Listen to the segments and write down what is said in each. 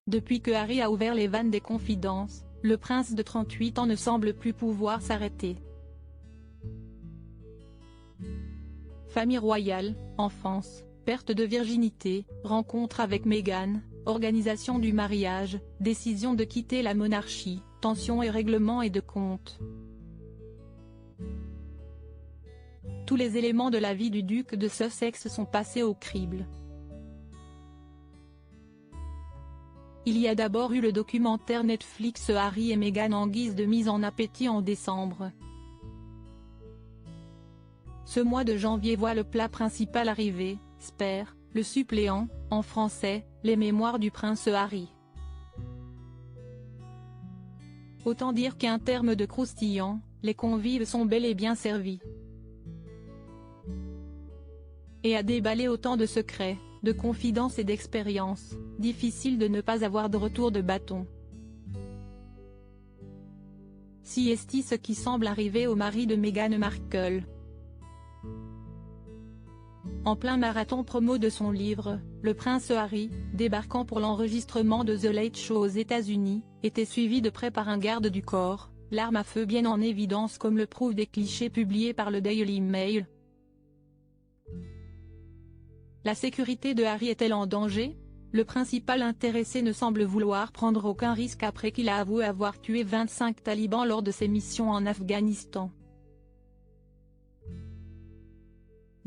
Depuis que Harry a ouvert les vannes des confidences, le prince de 38 ans ne semble plus pouvoir s'arrêter. Famille royale, enfance, perte de virginité, rencontre avec Meghan, organisation du mariage, décision de quitter la monarchie, tensions et règlements et de comptes. Tous les éléments de la vie du duc de Sussex sont passés au crible. Il y a d'abord eu le documentaire Netflix Harry et Meghan en guise de mise en appétit en décembre. Ce mois de janvier voit le plat principal arriver, Spare, le suppléant, en français, les mémoires du prince Harry. Autant dire qu'un terme de croustillant, les convives sont bel et bien servis. Et à déballer autant de secrets, de confidences et d'expériences, difficile de ne pas avoir de retour de bâton. Si est-il ce qui semble arriver au mari de Meghan Markle. En plein marathon promo de son livre, le prince Harry, débarquant pour l'enregistrement de The Late Show aux États-Unis, était suivi de près par un garde du corps, l'arme à feu bien en évidence comme le prouvent des clichés publiés par le Daily Mail. La sécurité de Harry est-elle en danger? Le principal intéressé ne semble vouloir prendre aucun risque après qu'il a avoué avoir tué 25 talibans lors de ses missions en Afghanistan.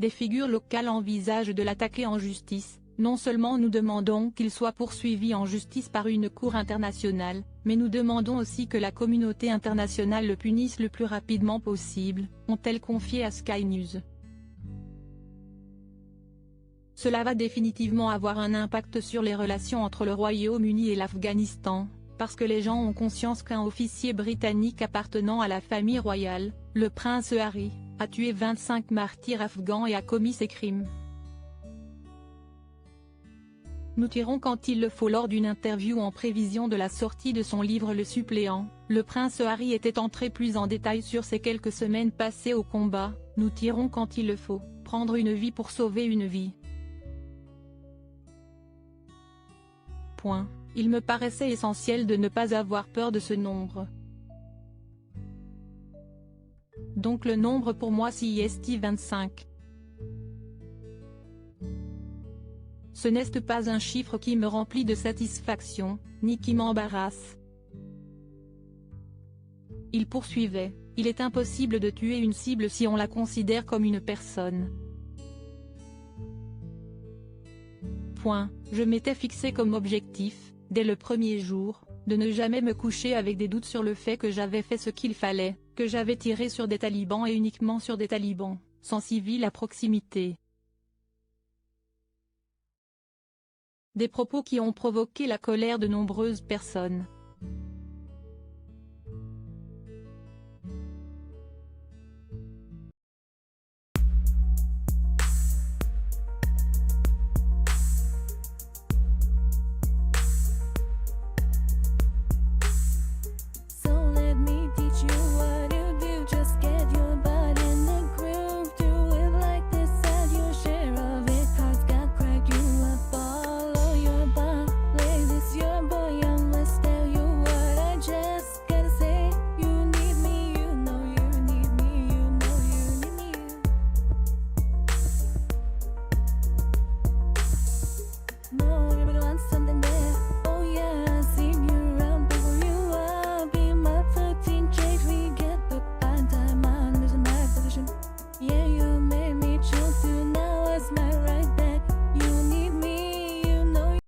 Des figures locales envisagent de l'attaquer en justice. Non seulement nous demandons qu'il soit poursuivi en justice par une cour internationale, mais nous demandons aussi que la communauté internationale le punisse le plus rapidement possible, ont-elles confié à Sky News. Cela va définitivement avoir un impact sur les relations entre le Royaume-Uni et l'Afghanistan, parce que les gens ont conscience qu'un officier britannique appartenant à la famille royale, le prince Harry, a tué 25 martyrs afghans et a commis ces crimes. Nous tirons quand il le faut. Lors d'une interview en prévision de la sortie de son livre Le Suppléant, le prince Harry était entré plus en détail sur ces quelques semaines passées au combat. Nous tirons quand il le faut, prendre une vie pour sauver une vie. Point. Il me paraissait essentiel de ne pas avoir peur de ce nombre. Donc le nombre pour moi c'est 25. Ce n'est pas un chiffre qui me remplit de satisfaction, ni qui m'embarrasse. Il poursuivait, il est impossible de tuer une cible si on la considère comme une personne. Point. Je m'étais fixé comme objectif, dès le premier jour, de ne jamais me coucher avec des doutes sur le fait que j'avais fait ce qu'il fallait, que j'avais tiré sur des talibans et uniquement sur des talibans, sans civils à proximité. Des propos qui ont provoqué la colère de nombreuses personnes. Yeah, you